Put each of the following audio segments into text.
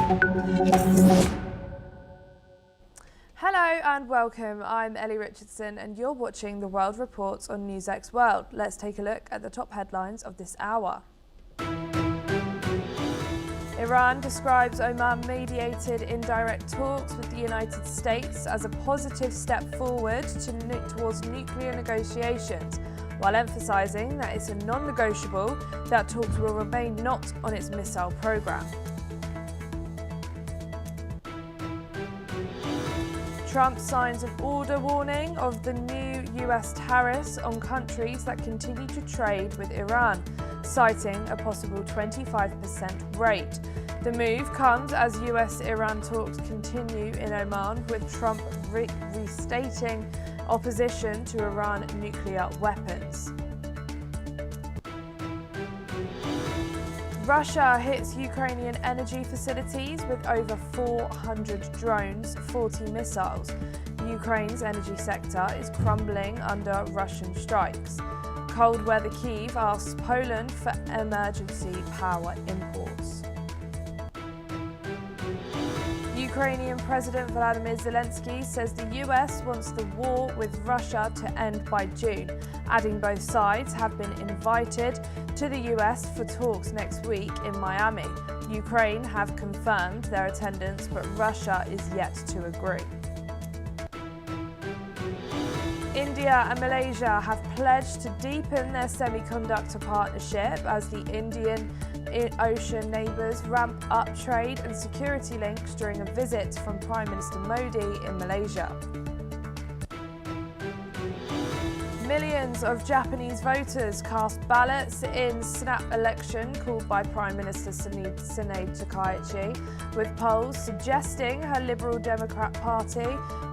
Hello and welcome. I'm Ellie Richardson and you're watching the World Reports on NewsX World. Let's take a look at the top headlines of this hour. Iran describes Oman-mediated indirect talks with the United States as a positive step forward towards nuclear negotiations, while emphasising that it's a non-negotiable that talks will remain not on its missile programme. Trump signs an order warning of the new US tariffs on countries that continue to trade with Iran, citing a possible 25% rate. The move comes as US-Iran talks continue in Oman, with Trump restating opposition to Iran nuclear weapons. Russia hits Ukrainian energy facilities with over 400 drones, 40 missiles. Ukraine's energy sector is crumbling under Russian strikes. Cold weather Kyiv asks Poland for emergency power imports. Ukrainian President Volodymyr Zelensky says the US wants the war with Russia to end by June, adding both sides have been invited to the US for talks next week in Miami. Ukraine have confirmed their attendance, but Russia is yet to agree. India and Malaysia have pledged to deepen their semiconductor partnership as the Indian Ocean neighbours ramp up trade and security links during a visit from Prime Minister Modi in Malaysia. Millions of Japanese voters cast ballots in snap election called by Prime Minister Sanae Takaichi, with polls suggesting her Liberal Democrat Party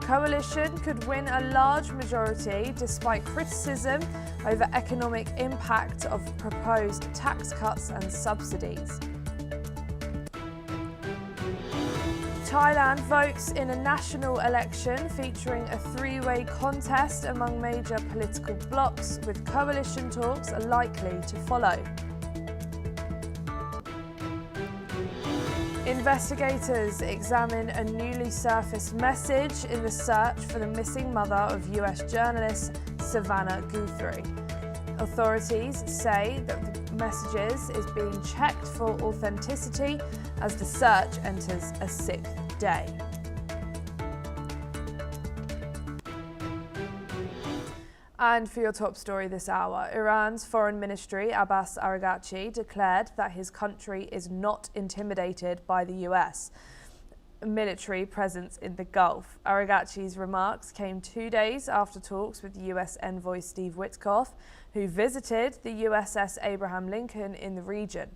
coalition could win a large majority despite criticism over economic impact of proposed tax cuts and subsidies. Thailand votes in a national election featuring a three-way contest among major political blocs, with coalition talks are likely to follow. Investigators examine a newly surfaced message in the search for the missing mother of US journalist Savannah Guthrie. Authorities say that the messages is being checked for authenticity as the search enters a sixth day. And for your top story this hour, Iran's Foreign Ministry, Abbas Araghchi, declared that his country is not intimidated by the US military presence in the Gulf. Araghchi's remarks came 2 days after talks with US envoy Steve Witkoff, who visited the USS Abraham Lincoln in the region.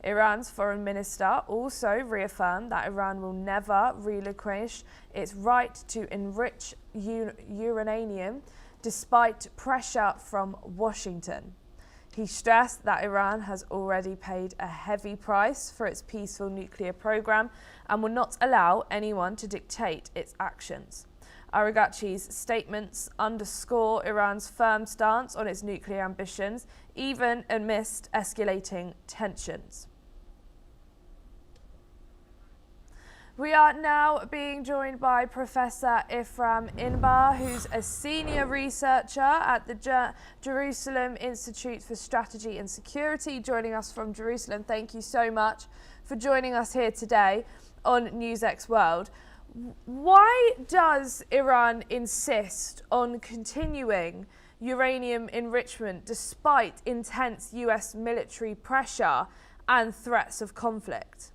Iran's foreign minister also reaffirmed that Iran will never relinquish its right to enrich uranium despite pressure from Washington. He stressed that Iran has already paid a heavy price for its peaceful nuclear program and will not allow anyone to dictate its actions. Araghchi's statements underscore Iran's firm stance on its nuclear ambitions, even amidst escalating tensions. We are now being joined by Professor Ifram Inbar, who's a senior researcher at the Jerusalem Institute for Strategy and Security, joining us from Jerusalem. Thank you so much for joining us here today on NewsX World. Why does Iran insist on continuing uranium enrichment despite intense US military pressure and threats of conflict?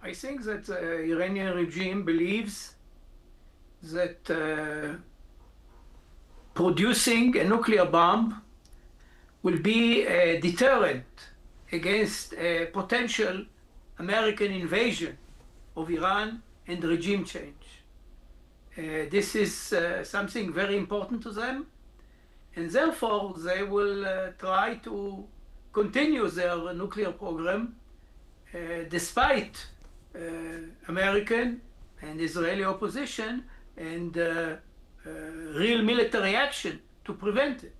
I think that the Iranian regime believes that producing a nuclear bomb will be a deterrent against a potential American invasion of Iran and regime change. This is something very important to them, and therefore they will try to continue their nuclear program despite American and Israeli opposition and real military action to prevent it.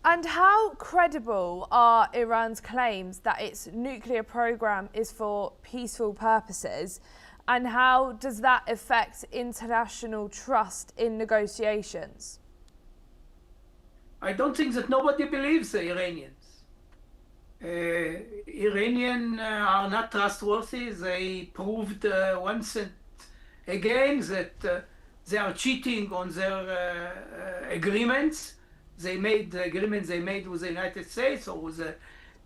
And how credible are Iran's claims that its nuclear program is for peaceful purposes? And how does that affect international trust in negotiations? I don't think that nobody believes the Iranians. Iranians are not trustworthy. They proved once and again that they are cheating on their agreements. They made the agreements they made with the United States or with the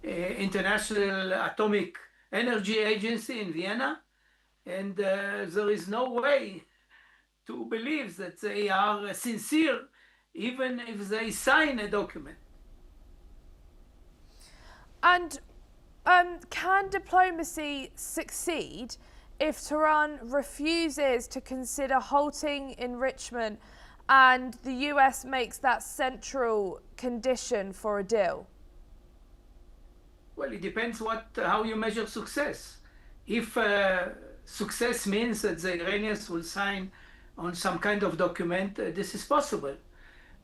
International Atomic Energy Agency in Vienna. And there is no way to believe that they are sincere, even if they sign a document. And can diplomacy succeed if Tehran refuses to consider halting enrichment and the US makes that central condition for a deal? Well, it depends how you measure success. If success means that the Iranians will sign on some kind of document, this is possible.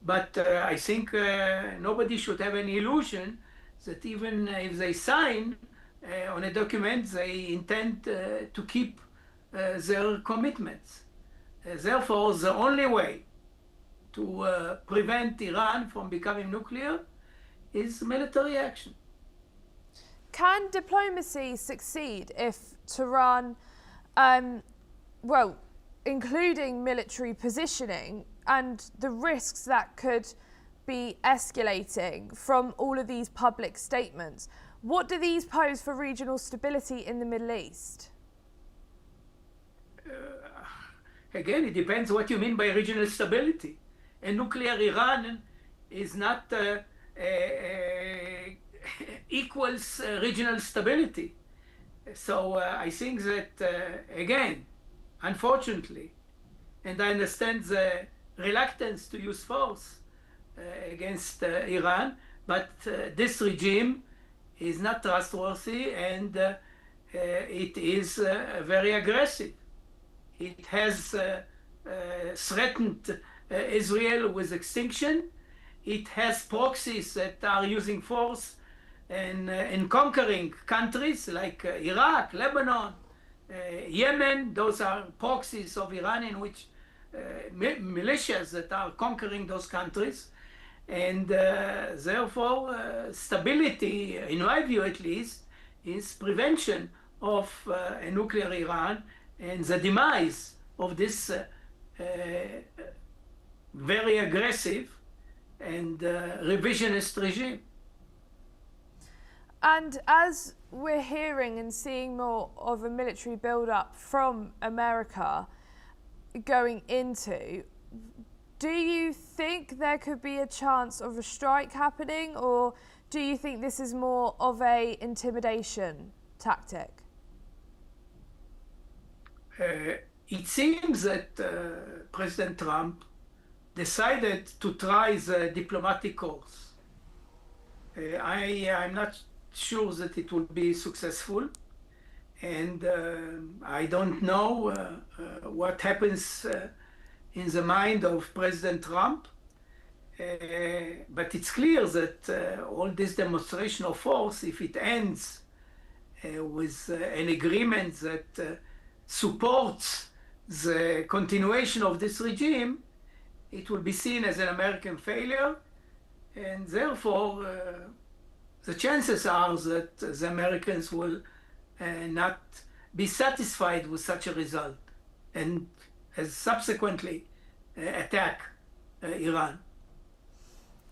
But I think nobody should have any illusion that even if they sign on a document, they intend to keep their commitments. Therefore, the only way to prevent Iran from becoming nuclear is military action. Can diplomacy succeed if Tehran, including military positioning and the risks that could be escalating from all of these public statements, what do these pose for regional stability in the Middle East? Again, it depends what you mean by regional stability. A nuclear Iran is not equals regional stability. So I think that, again, unfortunately, and I understand the reluctance to use force against Iran, but this regime is not trustworthy and it is very aggressive. It has threatened Israel with extinction. It has proxies that are using force in conquering countries like Iraq, Lebanon, Yemen. Those are proxies of Iran in which militias that are conquering those countries. And therefore, stability, in my view at least, is prevention of a nuclear Iran and the demise of this very aggressive and revisionist regime. And as we're hearing and seeing more of a military build-up from America going into, do you think there could be a chance of a strike happening, or do you think this is more of a intimidation tactic? It seems that President Trump decided to try the diplomatic course. I'm not sure that it will be successful, and I don't know what happens in the mind of President Trump, but it's clear that all this demonstration of force, if it ends with an agreement that supports the continuation of this regime, it will be seen as an American failure, and therefore the chances are that the Americans will not be satisfied with such a result and subsequently attack Iran.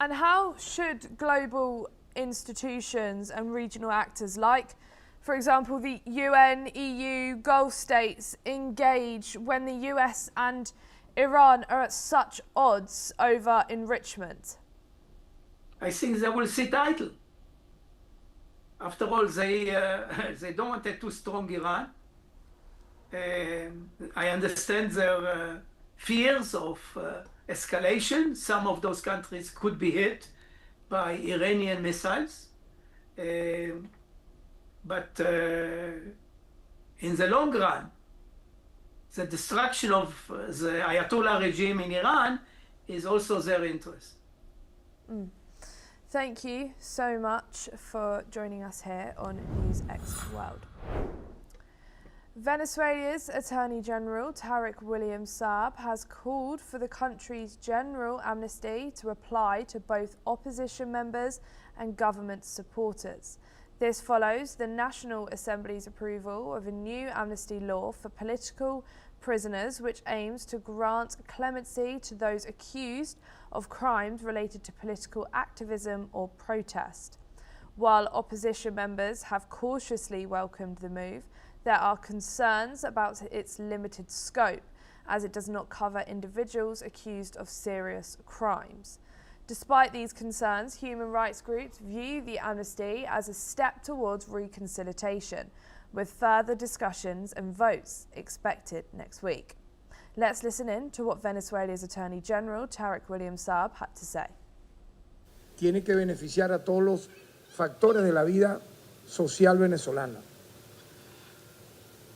And how should global institutions and regional actors like, for example, the UN, EU, Gulf states engage when the US and Iran are at such odds over enrichment? I think they will sit idle. After all, they don't want a too strong Iran. I understand their fears of escalation. Some of those countries could be hit by Iranian missiles. But in the long run, the destruction of the Ayatollah regime in Iran is also their interest. Thank you so much for joining us here on NewsX World. Venezuela's Attorney General Tarek William Saab has called for the country's general amnesty to apply to both opposition members and government supporters. This follows the National Assembly's approval of a new amnesty law for political prisoners, which aims to grant clemency to those accused of crimes related to political activism or protest. While opposition members have cautiously welcomed the move, there are concerns about its limited scope, as it does not cover individuals accused of serious crimes. Despite these concerns, human rights groups view the amnesty as a step towards reconciliation, with further discussions and votes expected next week. Let's listen in to what Venezuela's Attorney General Tarek William Saab had to say. Tiene que beneficiar a todos los factores de la vida social venezolana.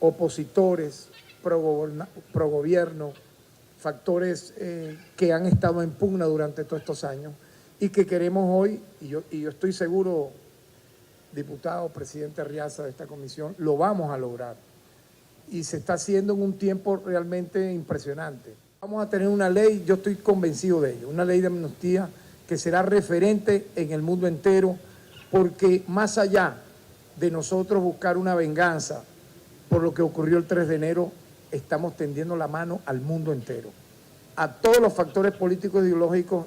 Opositores, pro gobierno, factores que han estado en pugna durante todos estos años y que queremos hoy, y yo estoy seguro, diputado, presidente Riaza de esta comisión, lo vamos a lograr. Y se está haciendo en un tiempo realmente impresionante. Vamos a tener una ley, yo estoy convencido de ello, una ley de amnistía que será referente en el mundo entero, porque más allá de nosotros buscar una venganza por lo que ocurrió el 3 de enero, estamos tendiendo la mano al mundo entero, a todos los factores políticos e ideológicos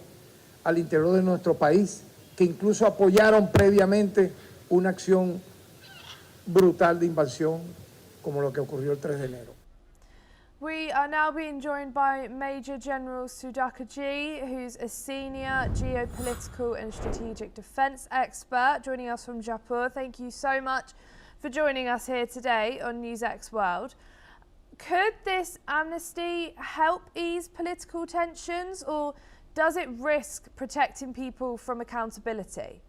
al interior de nuestro país, que incluso apoyaron previamente una acción brutal de invasión como lo que ocurrió el 3 de enero. We are now being joined by Major General Sudhakar Ji, who's a senior geopolitical and strategic defence expert, joining us from Jaipur. Thank you so much for joining us here today on NewsX World. Could this amnesty help ease political tensions, or does it risk protecting people from accountability?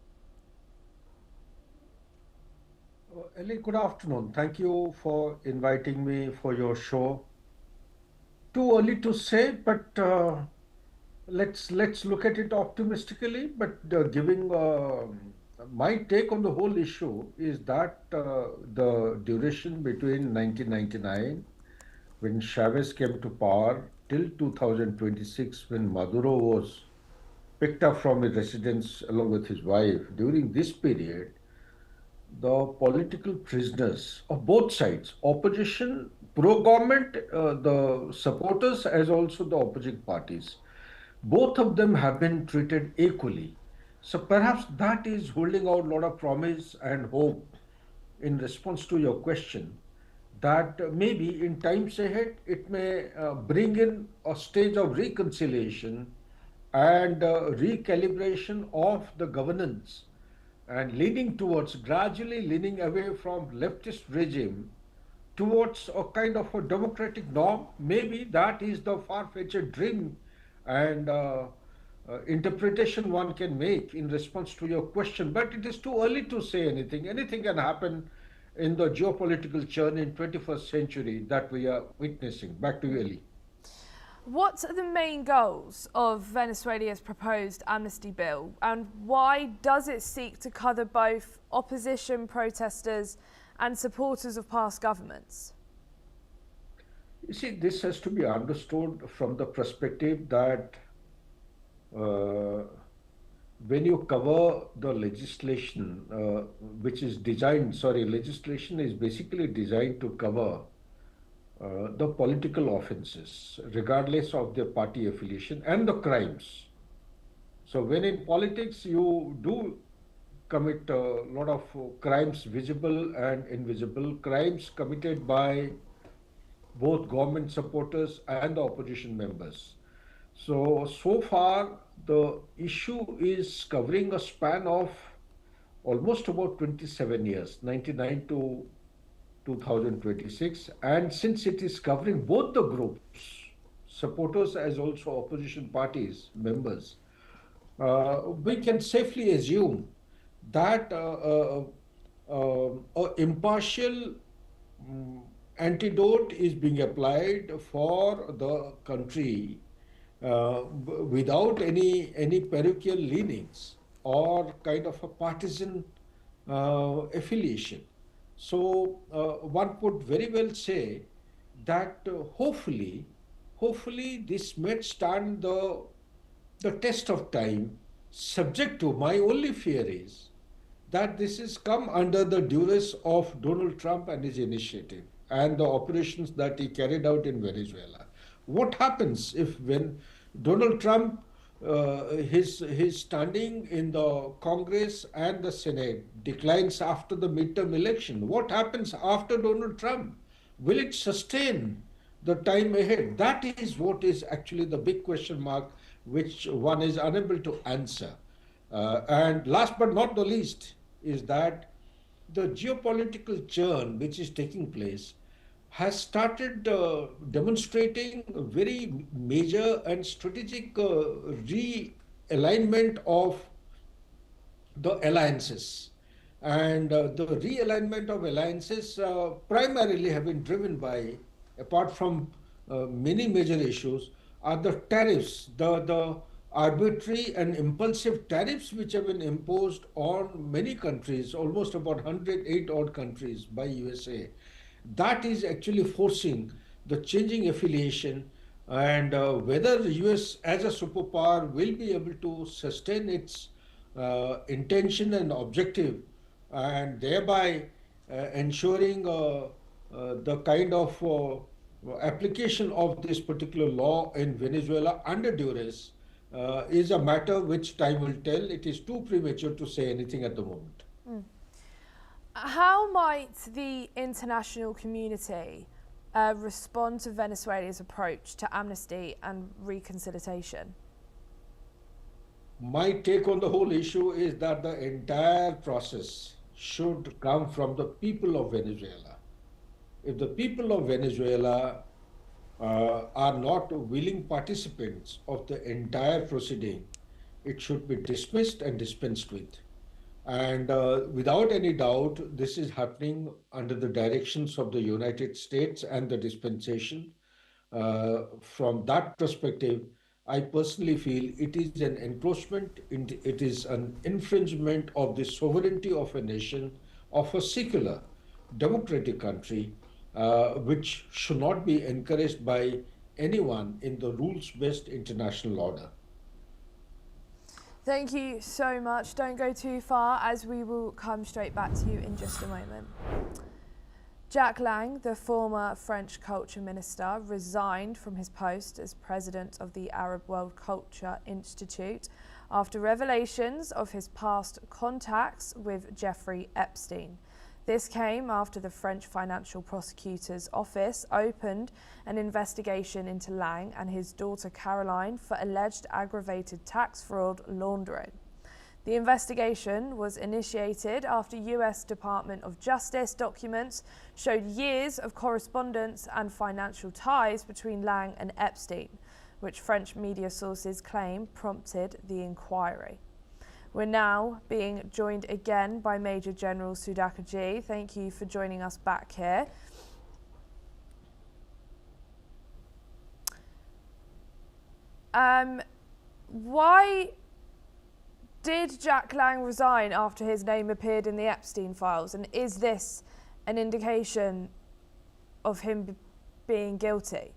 Ellie, good afternoon. Thank you for inviting me for your show. Too early to say, but let's look at it optimistically. But giving my take on the whole issue is that the duration between 1999, when Chavez came to power, till 2026, when Maduro was picked up from his residence along with his wife, during this period, the political prisoners of both sides, opposition, pro-government, the supporters as also the opposing parties, both of them have been treated equally. So perhaps that is holding out a lot of promise and hope in response to your question, that maybe in times ahead it may bring in a stage of reconciliation and recalibration of the governance, and gradually leaning away from leftist regime towards a kind of a democratic norm. Maybe that is the far-fetched dream and interpretation one can make in response to your question. But it is too early to say anything. Anything can happen in the geopolitical churn in 21st century that we are witnessing. Back to you, Ellie. What are the main goals of Venezuela's proposed amnesty bill, and why does it seek to cover both opposition protesters and supporters of past governments? You see, this has to be understood from the perspective that when you cover the legislation, legislation is basically designed to cover the political offenses, regardless of their party affiliation, and the crimes. So when in politics you do commit a lot of crimes, visible and invisible, crimes committed by both government supporters and the opposition members. So far the issue is covering a span of almost about 27 years, 99 to 2026, and since it is covering both the groups, supporters as also opposition parties, members, we can safely assume that an impartial antidote is being applied for the country without any parochial leanings or kind of a partisan affiliation. So one could very well say that hopefully this may stand the test of time, subject to my only fear is that this has come under the duress of Donald Trump and his initiative and the operations that he carried out in Venezuela. What happens if when Donald Trump, his standing in the Congress and the Senate declines after the midterm election? What happens after Donald Trump? Will it sustain the time ahead? That is what is actually the big question mark, which one is unable to answer. And last but not the least is that the geopolitical churn which is taking place has started demonstrating a very major and strategic realignment of the alliances. And the realignment of alliances primarily have been driven by, apart from many major issues, are the tariffs, the arbitrary and impulsive tariffs which have been imposed on many countries, almost about 108 odd countries by USA. That is actually forcing the changing affiliation, and whether the US as a superpower will be able to sustain its intention and objective, and thereby ensuring the kind of application of this particular law in Venezuela under duress is a matter which time will tell. It is too premature to say anything at the moment. How might the international community respond to Venezuela's approach to amnesty and reconciliation? My take on the whole issue is that the entire process should come from the people of Venezuela. If the people of Venezuela are not willing participants of the entire proceeding, it should be dismissed and dispensed with. And without any doubt, this is happening under the directions of the United States and the dispensation. From that perspective, I personally feel it is an encroachment, it is an infringement of the sovereignty of a nation, of a secular, democratic country, which should not be encouraged by anyone in the rules-based international order. Thank you so much. Don't go too far, as we will come straight back to you in just a moment. Jack Lang, the former French culture minister, resigned from his post as president of the Arab World Culture Institute after revelations of his past contacts with Jeffrey Epstein. This came after the French Financial Prosecutor's Office opened an investigation into Lang and his daughter Caroline for alleged aggravated tax fraud laundering. The investigation was initiated after US Department of Justice documents showed years of correspondence and financial ties between Lang and Epstein, which French media sources claim prompted the inquiry. We're now being joined again by Major General Sudhakar Ji. Thank you for joining us back here. Why did Jack Lang resign after his name appeared in the Epstein files? And is this an indication of him being guilty?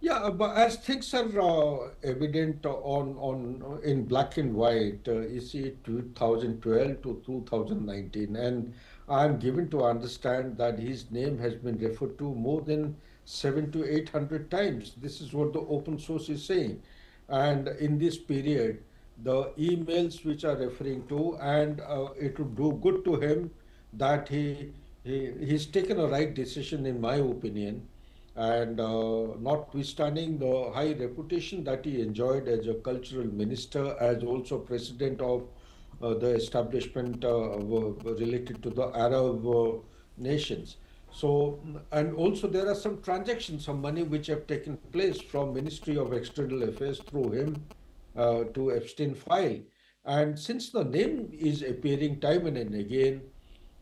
Yeah, but as things are evident on in black and white, you see 2012 to 2019, and I'm given to understand that his name has been referred to more than 700 to 800 times. This is what the open source is saying. And in this period, the emails which are referring to, and it would do good to him that he's taken a right decision, in my opinion. And notwithstanding the high reputation that he enjoyed as a cultural minister, as also president of the establishment related to the Arab nations. So, and also there are some transactions of money which have taken place from Ministry of External Affairs through him to Epstein file. And since the name is appearing time and again,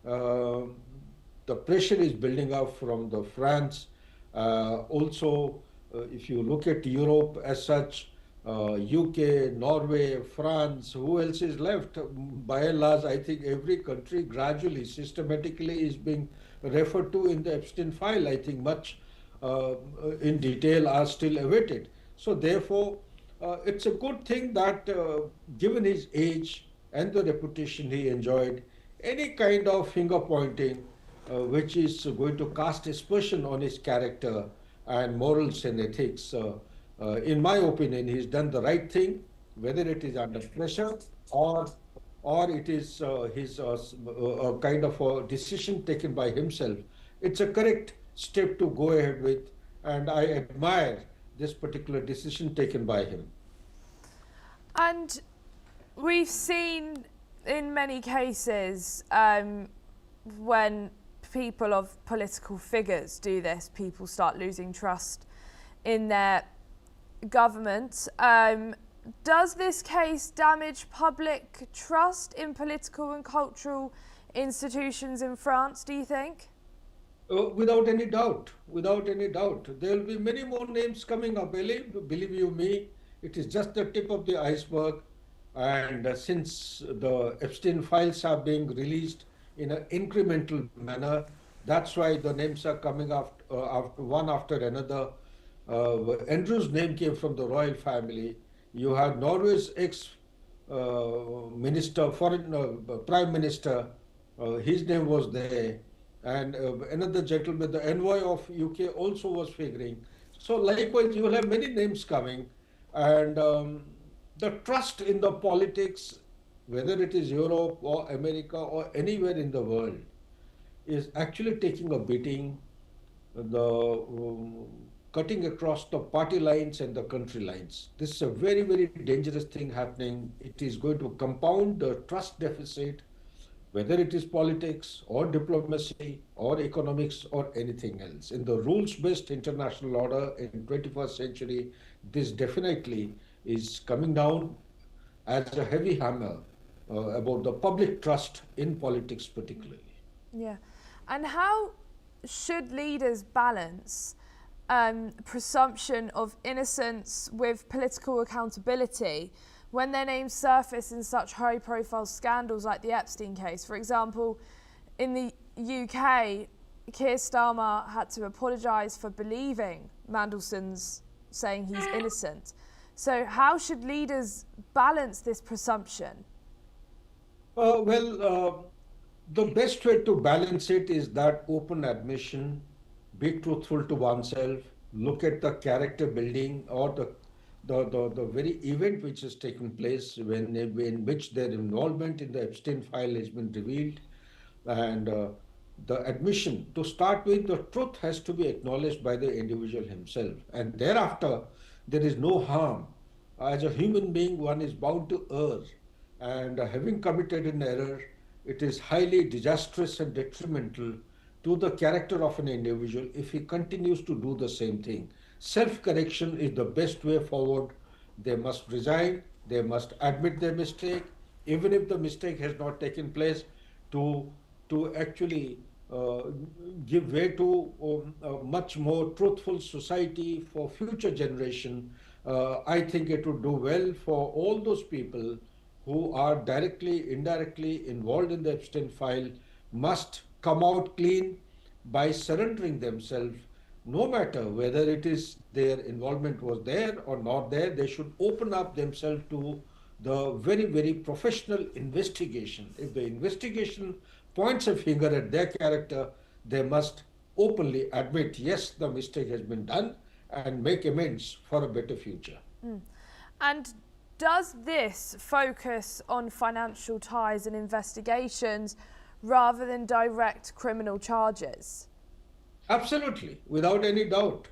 the pressure is building up from the France. Also, if you look at Europe as such, UK, Norway, France, who else is left? By and large, I think every country gradually, systematically is being referred to in the Epstein file. I think much uh, in detail are still awaited. So therefore, it's a good thing that given his age and the reputation he enjoyed, any kind of finger pointing which is going to cast aspersion on his character and morals and ethics. In my opinion, he's done the right thing, whether it is under pressure or or it is his kind of a decision taken by himself. It's a correct step to go ahead with, and I admire this particular decision taken by him. And we've seen in many cases when people of political figures do this, people start losing trust in their government. Does this case damage public trust in political and cultural institutions in France, do you think? Without any doubt, without any doubt. There will be many more names coming up. Believe you me, it is just the tip of the iceberg. And since the Epstein files are being released in an incremental manner, that's why the names are coming after one after another. Andrew's name came from the royal family. You had Norway's ex minister, foreign prime minister, his name was there, and another gentleman, the envoy of UK, also was figuring. So likewise, you will have many names coming, and the trust in the politics, whether it is Europe or America or anywhere in the world, is actually taking a beating. The cutting across the party lines and the country lines. This is a very, very dangerous thing happening. It is going to compound the trust deficit, whether it is politics or diplomacy or economics or anything else. In the rules-based international order in 21st century, this definitely is coming down as a heavy hammer about the public trust in politics particularly. Yeah. And how should leaders balance presumption of innocence with political accountability when their names surface in such high-profile scandals like the Epstein case? For example, in the UK, Keir Starmer had to apologise for believing Mandelson's saying he's innocent. So how should leaders balance this presumption? The best way to balance it is that open admission, be truthful to oneself, look at the character building or the very event which has taken place in which their involvement in the Epstein file has been revealed, and the admission. To start with, the truth has to be acknowledged by the individual himself, and thereafter there is no harm. As a human being, one is bound to err, and having committed an error, it is highly disastrous and detrimental to the character of an individual if he continues to do the same thing. Self-correction is the best way forward. They must resign, they must admit their mistake, even if the mistake has not taken place, to actually give way to a much more truthful society for future generation. I think it would do well for all those people who are directly, indirectly involved in the Epstein file must come out clean by surrendering themselves, no matter whether it is their involvement was there or not there. They should open up themselves to the very, very professional investigation. If the investigation points a finger at their character, they must openly admit, yes, the mistake has been done and make amends for a better future. And does this focus on financial ties and investigations rather than direct criminal charges? Absolutely, without any doubt.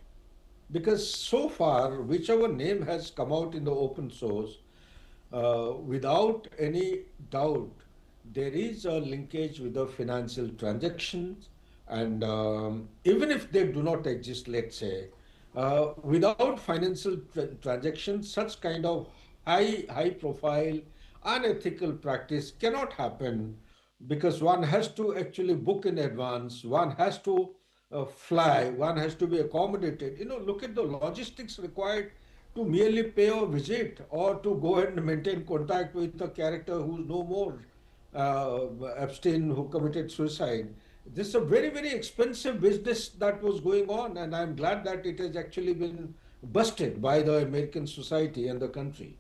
Because so far, whichever name has come out in the open source, without any doubt, there is a linkage with the financial transactions. And even if they do not exist, let's say, without financial transactions, such kind of high profile, unethical practice cannot happen because one has to actually book in advance, one has to fly, one has to be accommodated. Look at the logistics required to merely pay a visit or to go and maintain contact with a character who's no more, Epstein, who committed suicide. This is a very, very expensive business that was going on, and I'm glad that it has actually been busted by the American society and the country.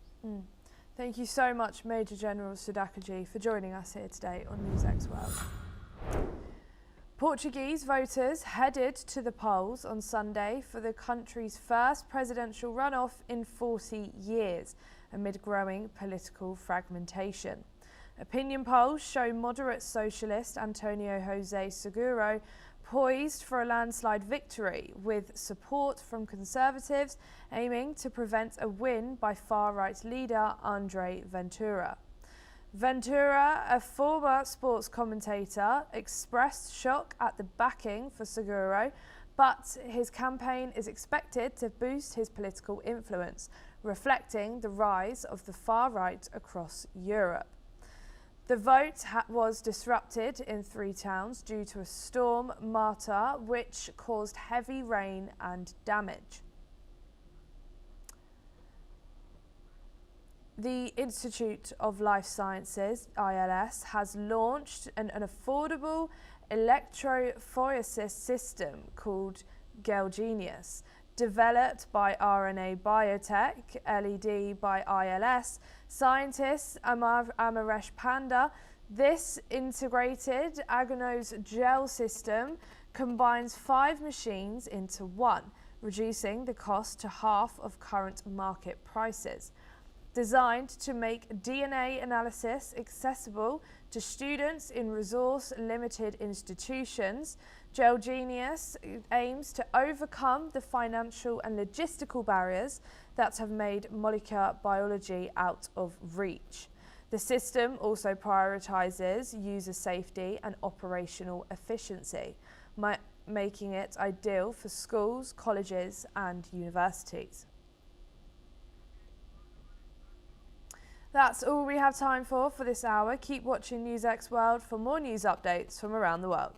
Thank you so much, Major General Sudakaji, for joining us here today on NewsX World. Portuguese voters headed to the polls on Sunday for the country's first presidential runoff in 40 years, amid growing political fragmentation. Opinion polls show moderate socialist Antonio José Seguro poised for a landslide victory, with support from conservatives aiming to prevent a win by far-right leader André Ventura. Ventura, a former sports commentator, expressed shock at the backing for Seguro, but his campaign is expected to boost his political influence, reflecting the rise of the far right across Europe. The vote was disrupted in 3 towns due to a storm Marta, which caused heavy rain and damage. The Institute of Life Sciences, ILS, has launched an affordable electrophoresis system called GelGenius. Developed by RNA Biotech, LED by ILS, scientists Amaresh Panda, this integrated agonose gel system combines 5 machines into one, reducing the cost to half of current market prices. Designed to make DNA analysis accessible to students in resource-limited institutions, GelGenius aims to overcome the financial and logistical barriers that have made molecular biology out of reach. The system also prioritizes user safety and operational efficiency, making it ideal for schools, colleges, and universities. That's all we have time for this hour. Keep watching NewsX World for more news updates from around the world.